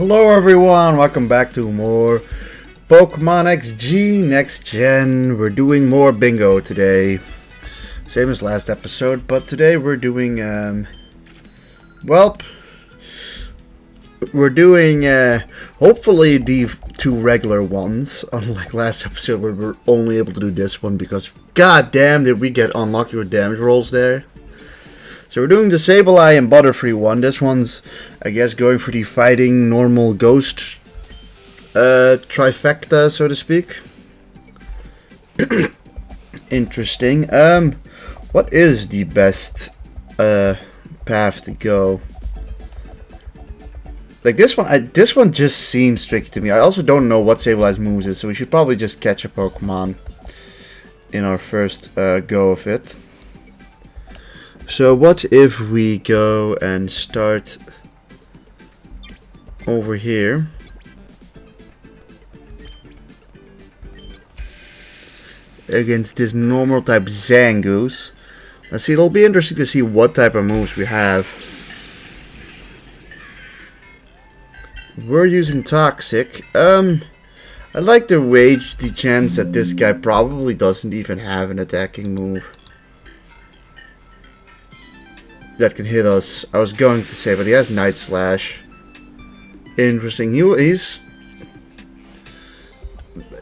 Hello everyone, welcome back to more Pokemon XG Next Gen. We're doing more bingo today. Same as last episode, but today we're doing, hopefully the two regular ones, unlike last episode where we're only able to do this one because god damn did we get unlucky with damage rolls there. So we're doing the Sableye and Butterfree one. This one's, I guess, going for the fighting normal ghost trifecta, so to speak. Interesting. What is the best path to go? Like this one just seems tricky to me. I also don't know what Sableye's moves is, so we should probably just catch a Pokemon in our first go of it. So what if we go and start over here? Against this normal type Zangoose. Let's see, it'll be interesting to see what type of moves we have. We're using Toxic. I like to wage the chance that this guy probably doesn't even have an attacking move that can hit us. I was going to say, but he has Night Slash. Interesting. He's...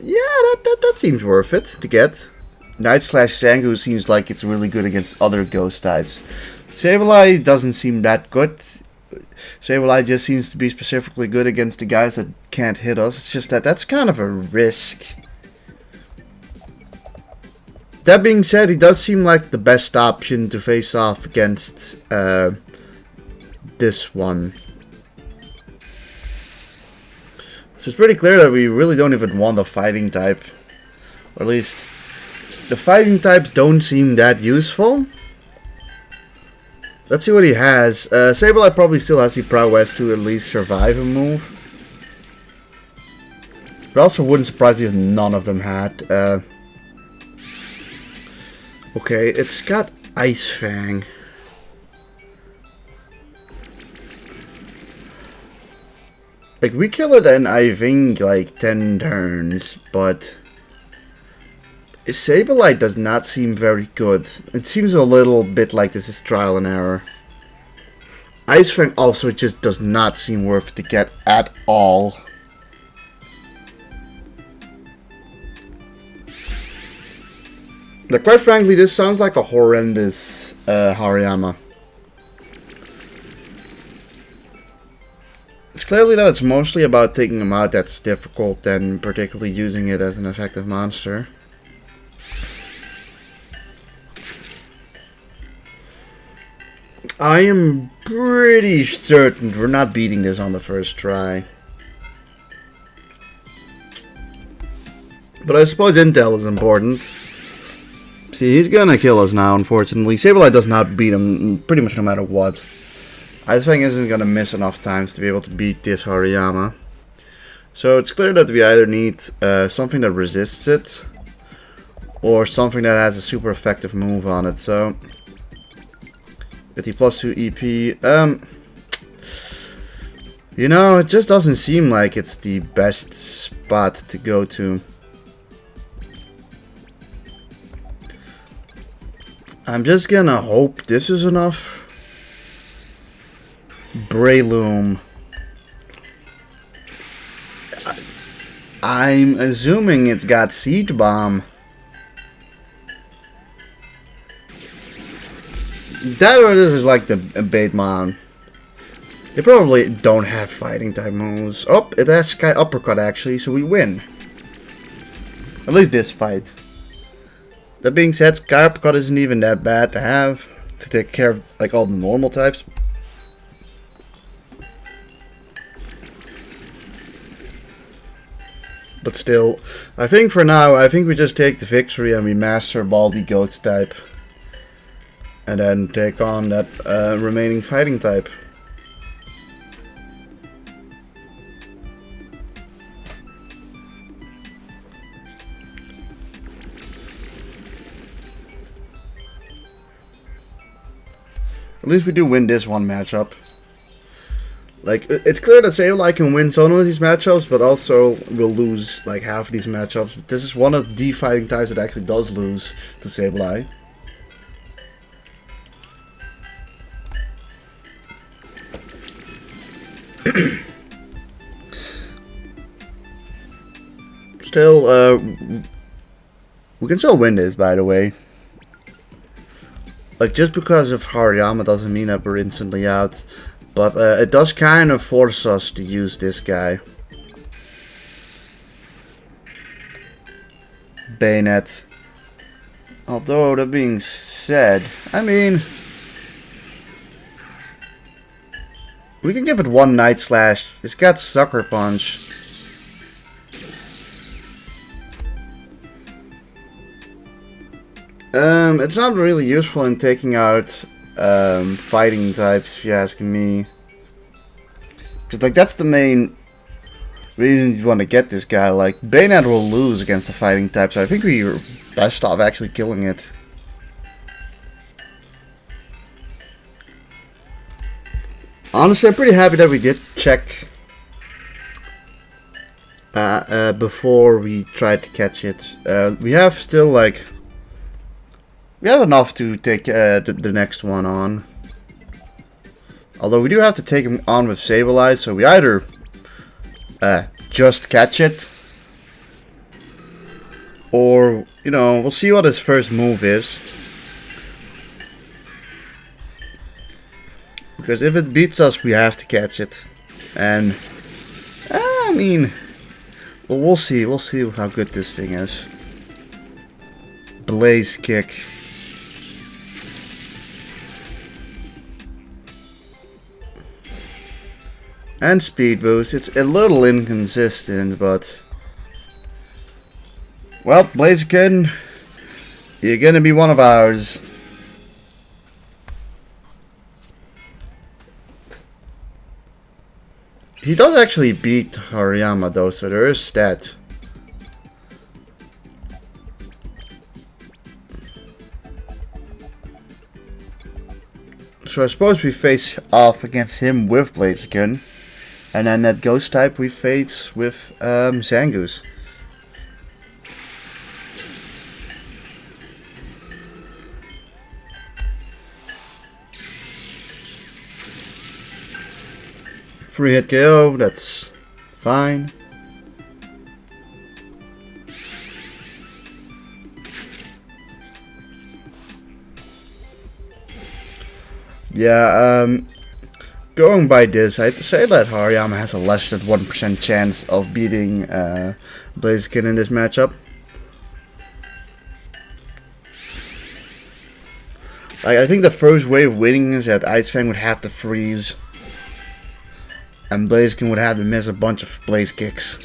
Yeah, that seems worth it to get. Night Slash Zangoose seems like it's really good against other ghost types. Sableye doesn't seem that good. Sableye just seems to be specifically good against the guys that can't hit us. It's just that's kind of a risk. That being said, he does seem like the best option to face off against this one. So it's pretty clear that we really don't even want a fighting type. Or at least, the fighting types don't seem that useful. Let's see what he has. Sableye probably still has the prowess to at least survive a move. It also wouldn't surprise me if none of them had. Okay, it's got Ice Fang. Like, we kill it in, I think, like 10 turns, but Sableye does not seem very good. It seems a little bit like this is trial and error. Ice Fang also just does not seem worth to get at all. Like, quite frankly, this sounds like a horrendous Hariyama. It's clearly that it's mostly about taking him out that's difficult than particularly using it as an effective monster. I am pretty certain we're not beating this on the first try. But I suppose intel is important. See, he's gonna kill us now, unfortunately. Sableye does not beat him pretty much no matter what. Ice Fang isn't gonna miss enough times to be able to beat this Hariyama. So it's clear that we either need something that resists it, or something that has a super effective move on it. So, with the +2 EP, you know, it just doesn't seem like it's the best spot to go to. I'm just gonna hope this is enough. Breloom. I'm assuming it's got Siege Bomb. That or this is like the Baitmon. They probably don't have fighting type moves. Oh, it has Sky Uppercut actually, so we win. At least this fight. That being said, Sky Uppercut isn't even that bad to have to take care of like all the normal types. But still, I think for now, we just take the victory and we master Baldi Ghost type. And then take on that remaining fighting type. At least we do win this one matchup. Like, it's clear that Sableye can win some of these matchups, but also will lose like half of these matchups. This is one of the fighting types that actually does lose to Sableye. Still, we can still win this, by the way. Like, just because of Hariyama doesn't mean that we're instantly out. But it does kind of force us to use this guy. Bayonet. Although, that being said, I mean, we can give it one Night Slash. It's got Sucker Punch. It's not really useful in taking out fighting types, if you're asking me. Because, like, that's the main reason you want to get this guy. Like, Bayonet will lose against the fighting types, so I think we're best off actually killing it. Honestly, I'm pretty happy that we did check before we tried to catch it. We have still, like, we have enough to take the next one on. Although we do have to take him on with Sableye, so we either just catch it, or, you know, we'll see what his first move is. Because if it beats us, we have to catch it. And, I mean, well, we'll see. We'll see how good this thing is. Blaze Kick. And Speed Boost. It's a little inconsistent, but... well, Blaziken, you're gonna be one of ours. He does actually beat Hariyama though, so there is that. So I suppose we face off against him with Blaziken. And then that ghost type we face with Zangoose. Free hit KO, that's fine. Yeah, going by this, I'd say that Hariyama has a less than 1% chance of beating Blaziken in this matchup. Like, I think the first way of winning is that Ice Fang would have to freeze. And Blaziken would have to miss a bunch of Blaze Kicks.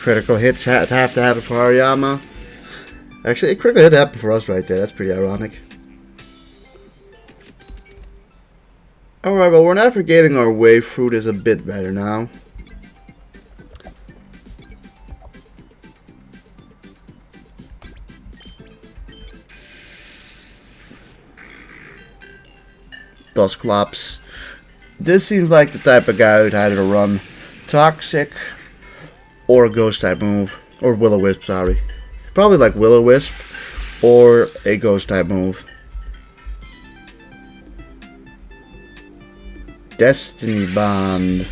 Critical hits have to happen for Hariyama. Actually, a critical hit happened for us right there. That's pretty ironic. Alright, well, we're navigating our way through this a bit better now. Dusclops. This seems like the type of guy who'd either run Toxic or a Ghost type move. Or Will-O-Wisp, sorry. Probably like Will-O-Wisp or a Ghost type move. Destiny Bond.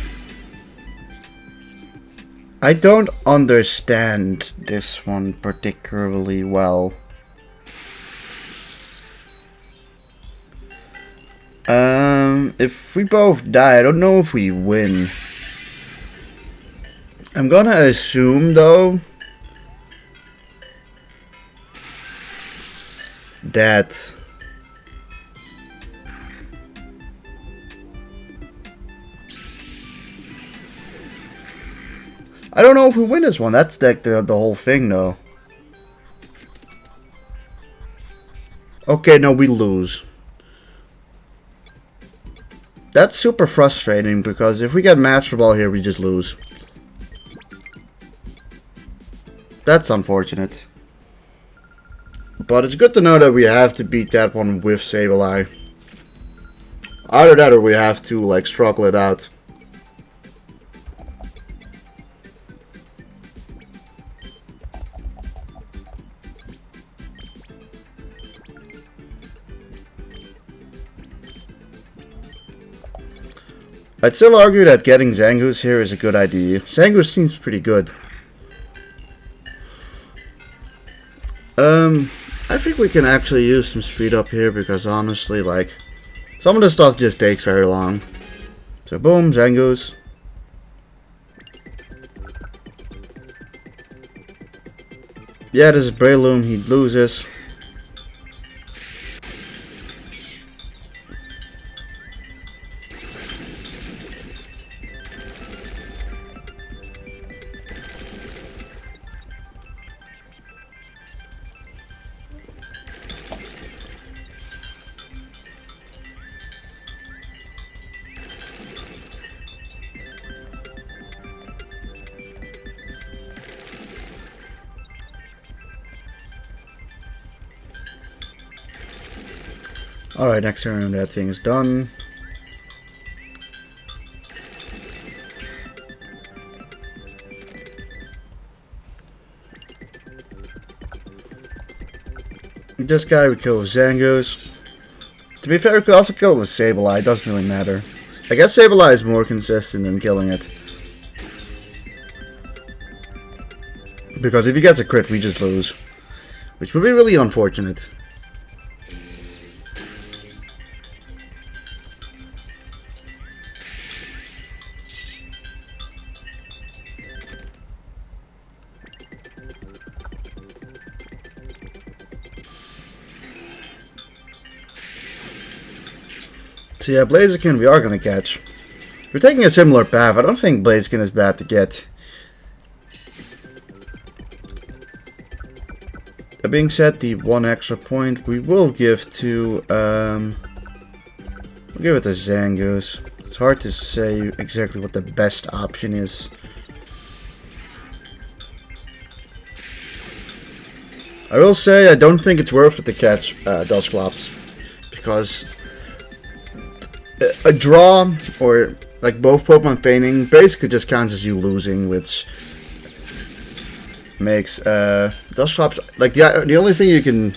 I don't understand this one particularly well. If we both die, I don't know if we win. I'm gonna assume though that I don't know if we win this one. That's like the whole thing though. Okay, no, we lose. That's super frustrating because if we get Master Ball here, we just lose. That's unfortunate. But it's good to know that we have to beat that one with Sableye. Either that or we have to like struggle it out. I'd still argue that getting Zangoose here is a good idea. Zangoose seems pretty good. I think we can actually use some speed up here because honestly, like, some of the stuff just takes very long. So boom, Zangoose. Yeah, this is Breloom, he loses. Alright, next turn that thing is done. This guy we kill with Zangoose. To be fair, we could also kill it with Sableye, it doesn't really matter. I guess Sableye is more consistent than killing it. Because if he gets a crit, we just lose. Which would be really unfortunate. So yeah, Blaziken we are going to catch. We're taking a similar path. I don't think Blaziken is bad to get. That being said, the one extra point we will give to... we'll give it to Zangoose. It's hard to say exactly what the best option is. I will say I don't think it's worth it to catch Dusclops. Because... a draw, or like both Pokemon feigning, basically just counts as you losing, which makes Dusclops like the only thing you can.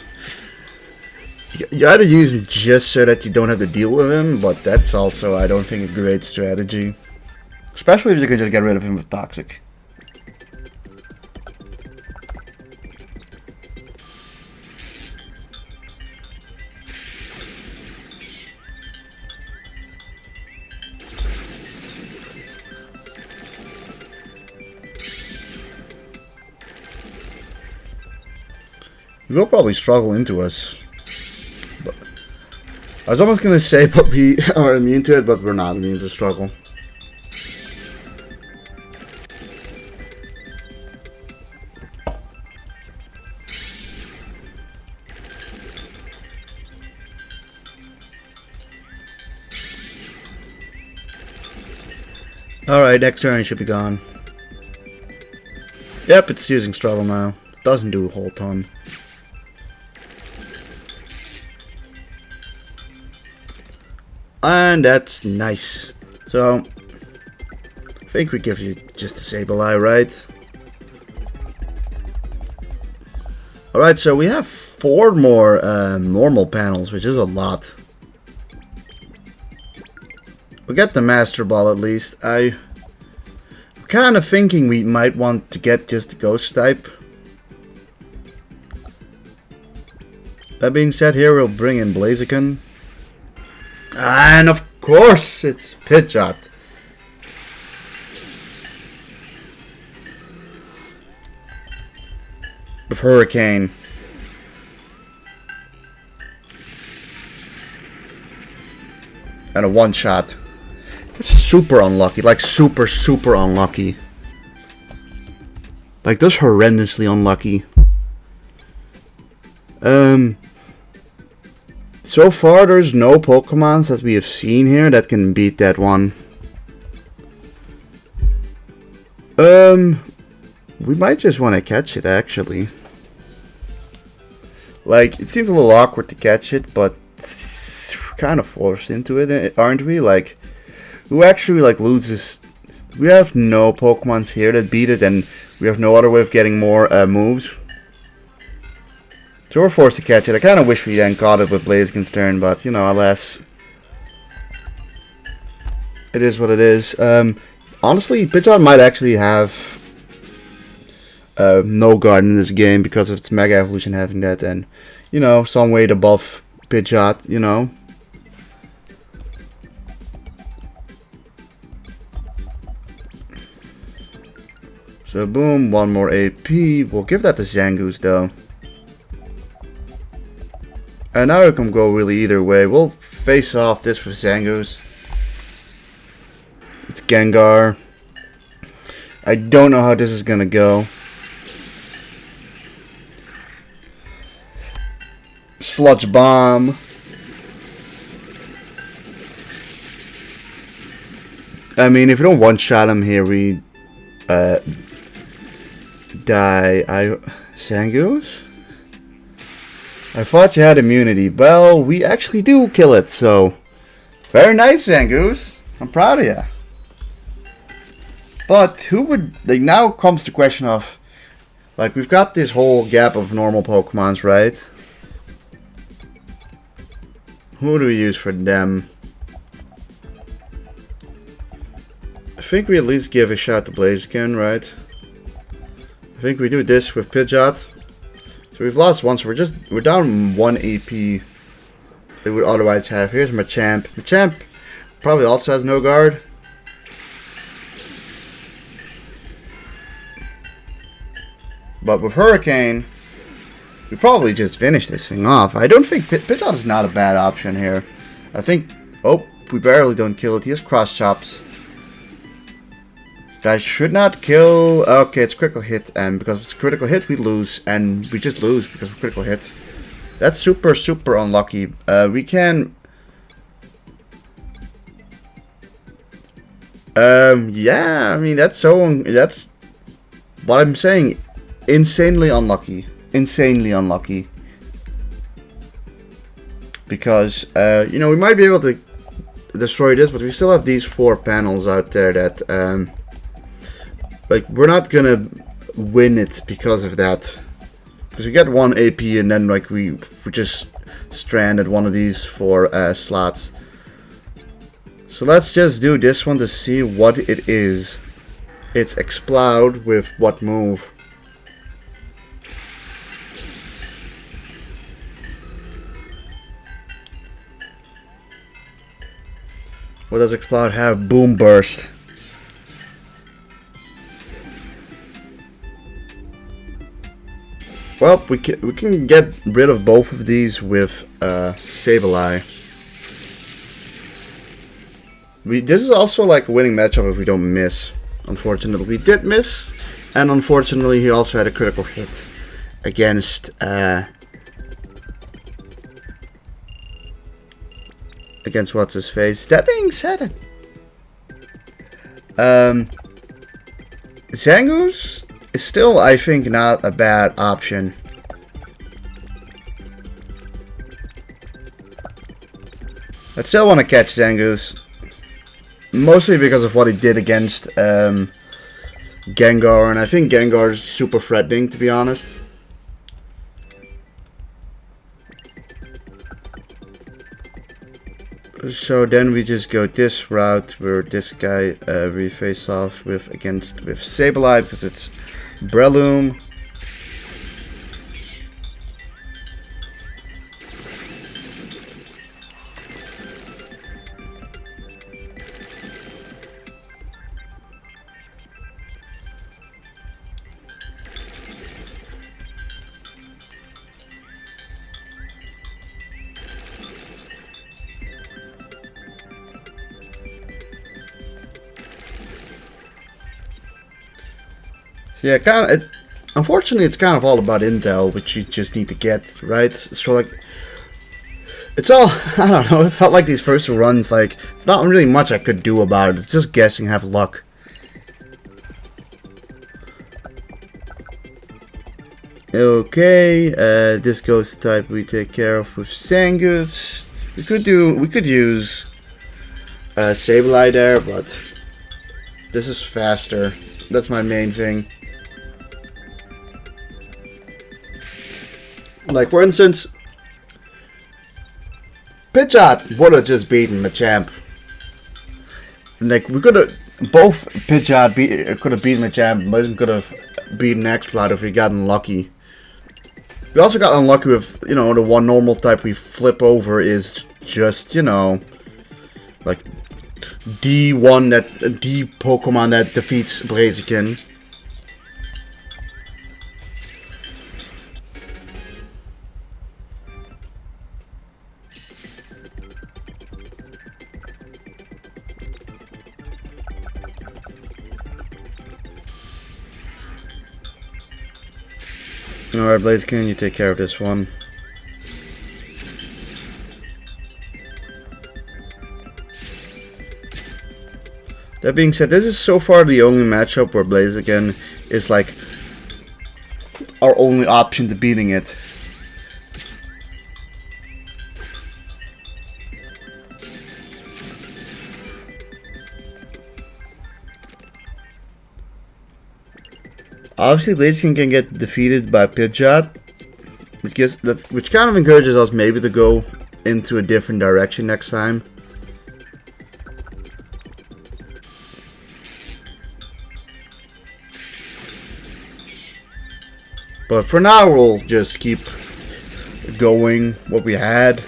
You either use him just so that you don't have to deal with him, but that's also I don't think a great strategy, especially if you can just get rid of him with Toxic. We'll probably struggle into us. But I was almost gonna say but we are immune to it, but we're not immune to struggle. Alright, next turn it should be gone. Yep, it's using struggle now. Doesn't do a whole ton. And that's nice. So, I think we give you just a Sableye, right? Alright, so we have 4 more normal panels, which is a lot. We'll get the Master Ball at least. I'm kind of thinking we might want to get just the Ghost type. That being said, here we'll bring in Blaziken. And of course, it's Pidgeot. With Hurricane. And a one-shot. It's super unlucky. Like, super, super unlucky. Like, that's horrendously unlucky. So far, there's no Pokemons that we have seen here that can beat that one. We might just want to catch it, actually. Like, it seems a little awkward to catch it, but we're kind of forced into it, aren't we? Like, who actually, like, loses... We have no Pokemons here that beat it, and we have no other way of getting more moves. So we're forced to catch it. I kind of wish we then caught it with Blaziken's turn, but, you know, alas. It is what it is. Honestly, Pidgeot might actually have no guard in this game because of its Mega Evolution having that, and you know, some weight above Pidgeot, you know. So boom, one more AP. We'll give that to Zangoose though. And now it can go really either way. We'll face off this with Zangoose. It's Gengar. I don't know how this is gonna go. Sludge Bomb. I mean, if we don't one-shot him here, we die. Zangoose? I thought you had immunity. Well, we actually do kill it, so very nice, Zangoose. I'm proud of you. But who would, like, now comes the question of, like, we've got this whole gap of normal Pokemons, right? Who do we use for them? I think we at least give a shot to Blaziken, right? I think we do this with Pidgeot. So we've lost one, so we're down 1 AP that we would otherwise have. Here's Machamp. Machamp probably also has no guard. But with Hurricane, we probably just finish this thing off. I don't think Pidgeot is not a bad option here. I think, oh, we barely don't kill it. He has Cross Chops. That should not kill. Okay, it's critical hit, and because of it's critical hit, we lose, and we just lose because of critical hit. That's super, super unlucky. We can. Yeah, I mean that's that's what I'm saying. Insanely unlucky. Insanely unlucky. Because you know, we might be able to destroy this, but we still have these 4 panels out there that like, we're not gonna win it because of that. Because we get 1 AP and then, like, we just stranded one of these 4 slots. So let's just do this one to see what it is. It's Explode with what move? What does Explode have? Boom Burst. Well, we can get rid of both of these with Sableye. This is also like a winning matchup if we don't miss. Unfortunately, we did miss, and unfortunately, he also had a critical hit against what's his face. That being said, Zangoose is still, I think, not a bad option. I still want to catch Zangoose. Mostly because of what he did against Gengar, and I think Gengar is super threatening, to be honest. So then we just go this route where this guy we face off with Sableye because it's Breloom. So yeah, unfortunately, it's kind of all about intel, which you just need to get, right? So like, it's all, I don't know, it felt like these first runs, like, it's not really much I could do about it. It's just guessing, have luck. Okay, this ghost type we take care of with Zangoose. We could use Sableye there, but this is faster. That's my main thing. Like, for instance, Pidgeot would have just beaten Machamp. Like, we could have both Pidgeot could have beaten the champ, Blaziken could have beaten Exploud if we got unlucky. We also got unlucky with, you know, the one normal type we flip over is just, you know, like D Pokemon that defeats Blaziken. Alright, Blaziken, you take care of this one. That being said, this is so far the only matchup where Blaziken is like our only option to beating it. Obviously, Blaziken can get defeated by Pidgeot, which kind of encourages us maybe to go into a different direction next time. But for now, we'll just keep going what we had.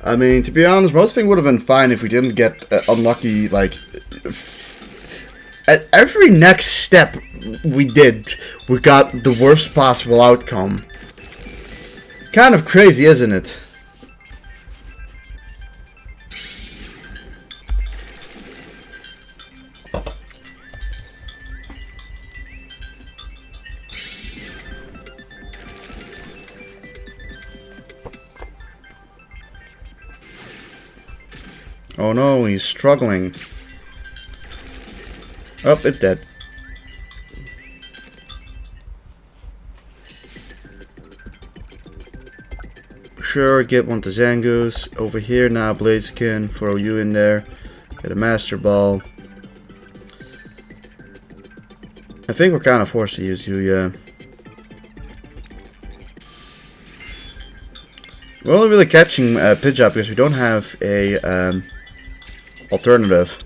I mean, to be honest, most things would have been fine if we didn't get unlucky, like, at every next step we did, we got the worst possible outcome. Kind of crazy, isn't it? Oh no, he's struggling. Oh, it's dead. Sure, get one to Zangoose. Over here now, Blaziken, throw you in there. Get a Master Ball. I think we're kind of forced to use you, yeah. We're only really catching Pidgeot because we don't have a alternative.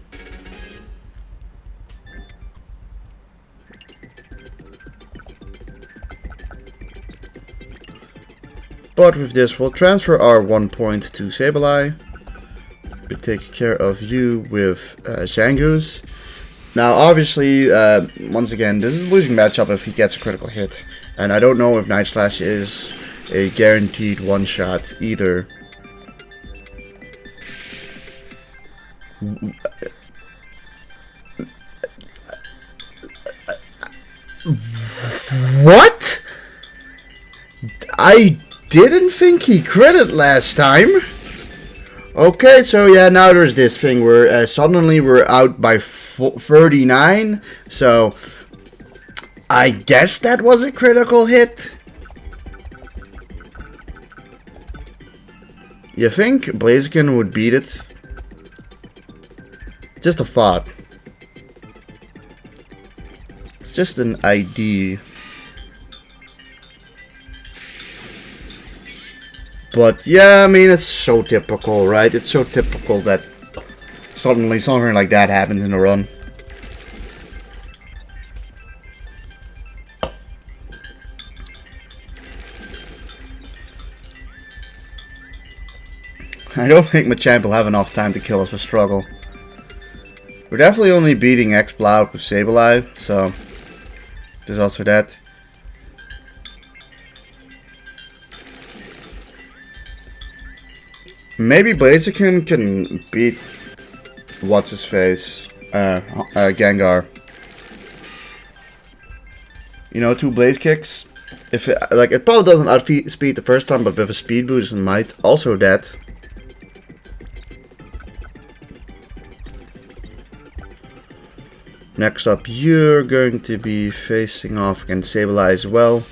But with this, we'll transfer our 1 point to Sableye. We take care of you with Zangoose. Now, obviously, once again, this is a losing matchup if he gets a critical hit. And I don't know if Night Slash is a guaranteed one-shot either. What? I didn't think he critted last time. Okay, so yeah, now there's this thing where suddenly we're out by 39. So I guess that was a critical hit. You think Blaziken would beat it? Just a thought. It's just an idea. But yeah, I mean, it's so typical, right? It's so typical that suddenly something like that happens in a run. I don't think Machamp will have enough time to kill us with Struggle. We're definitely only beating Exploud with Sableye, so there's also that. Maybe Blaziken can beat what's-his-face, Gengar. You know, 2 Blaze Kicks. If it, like, it probably doesn't outspeed the first time, but with a speed boost it might. Also that. Next up, you're going to be facing off against Sableye as well.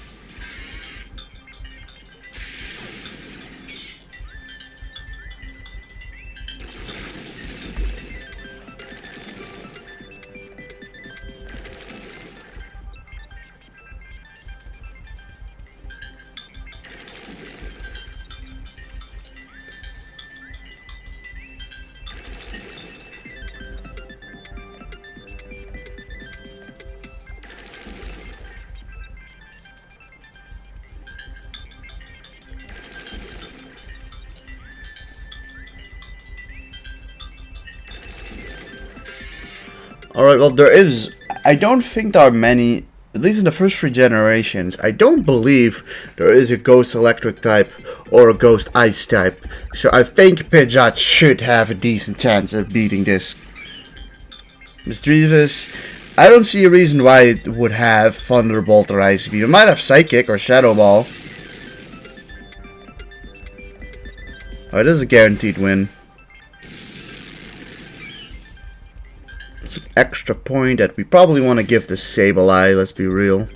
Alright, well there is... I don't think there are many, at least in the first 3 generations, I don't believe there is a Ghost Electric type or a Ghost Ice type. So I think Pidgeot should have a decent chance of beating this. Misdreavus, I don't see a reason why it would have Thunderbolt or Ice Beam. It might have Psychic or Shadow Ball. Oh, it is a guaranteed win. It's an extra point that we probably want to give the Sableye, let's be real.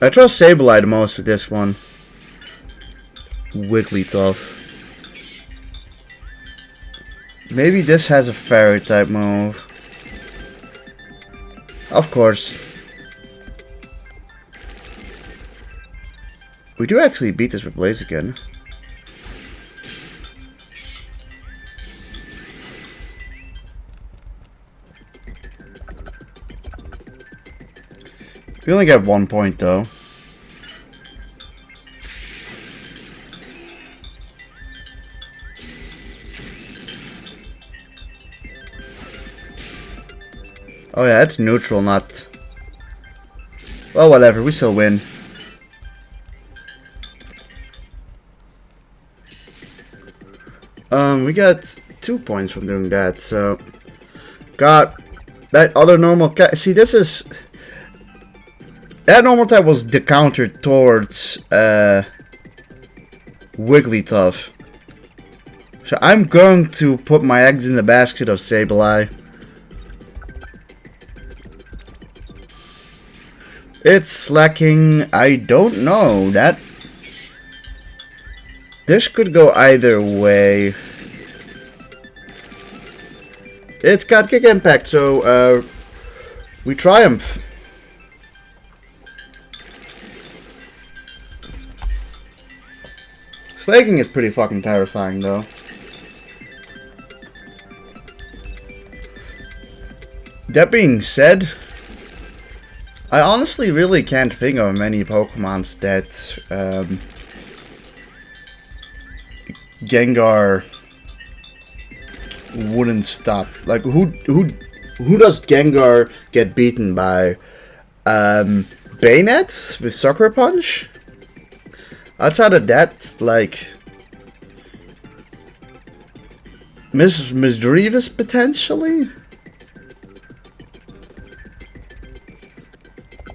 I trust Sableye the most with this one. Wigglytuff. Maybe this has a Fairy type move. Of course. We do actually beat this with Blaziken. We only get 1 point though. Oh yeah, it's neutral, not... Well, whatever, we still win. We got 2 points from doing that, so... Got that other normal... See, this is... That normal type was the counter towards Wigglytuff. So I'm going to put my eggs in the basket of Sableye. It's slacking. I don't know. That... This could go either way. It's got Kick Impact, so we triumph. Slaking is pretty fucking terrifying though. That being said, I honestly really can't think of many Pokemons that Gengar wouldn't stop. Like who does Gengar get beaten by? Bayonet with Sucker Punch? Outside of that, like Misdreavus potentially?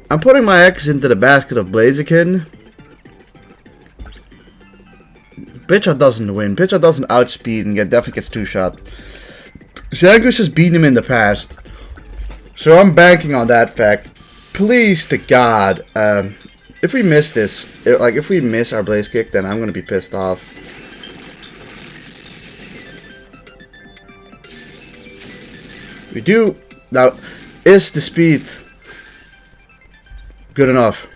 I'm putting my eggs into the basket of Blaziken. Pidgeot doesn't win. Pidgeot doesn't outspeed and definitely gets 2-shot. Zangoose has beaten him in the past. So I'm banking on that fact. Please to God, if we miss this, like if we miss our Blaze Kick, then I'm gonna be pissed off. We do. Now, is the speed good enough?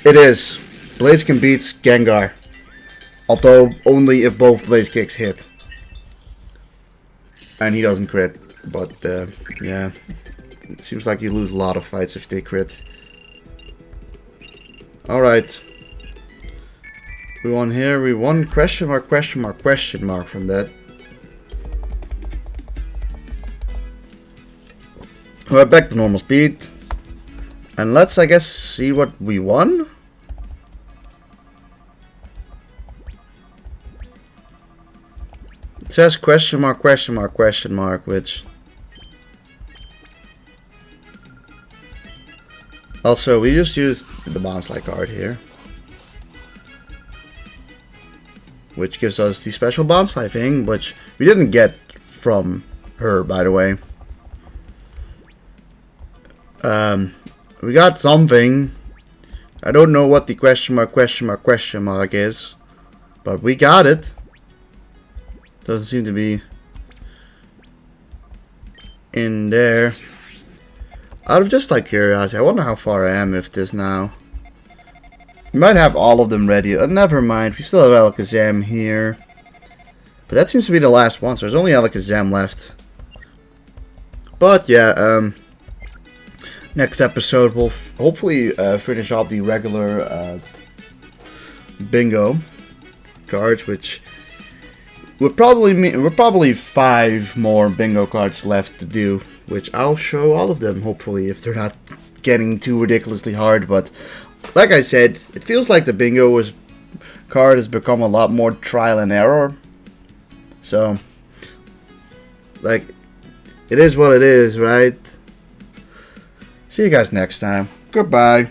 It is. Blaziken beats Gengar. Although only if both Blaze Kicks hit. And he doesn't crit. But yeah. It seems like you lose a lot of fights if they crit. Alright. We won here. We won question mark from that. Alright, back to normal speed. And let's, I guess, see what we won. It says question mark, which... Also, we just used the Bonsly card here. Which gives us the special Bonsly thing, which we didn't get from her, by the way. We got something. I don't know what the question mark is. But we got it. Doesn't seem to be in there. Out of just like curiosity, I wonder how far I am with this now. We might have all of them ready. Never mind, we still have Alakazam here. But that seems to be the last one, so there's only Alakazam left. But yeah, next episode we'll hopefully finish off the regular bingo. cards, which would probably mean we're probably 5 more bingo cards left to do, which I'll show all of them, hopefully, if they're not getting too ridiculously hard. But like I said, it feels like the bingo card has become a lot more trial and error. So, like, it is what it is, right? See you guys next time. Goodbye.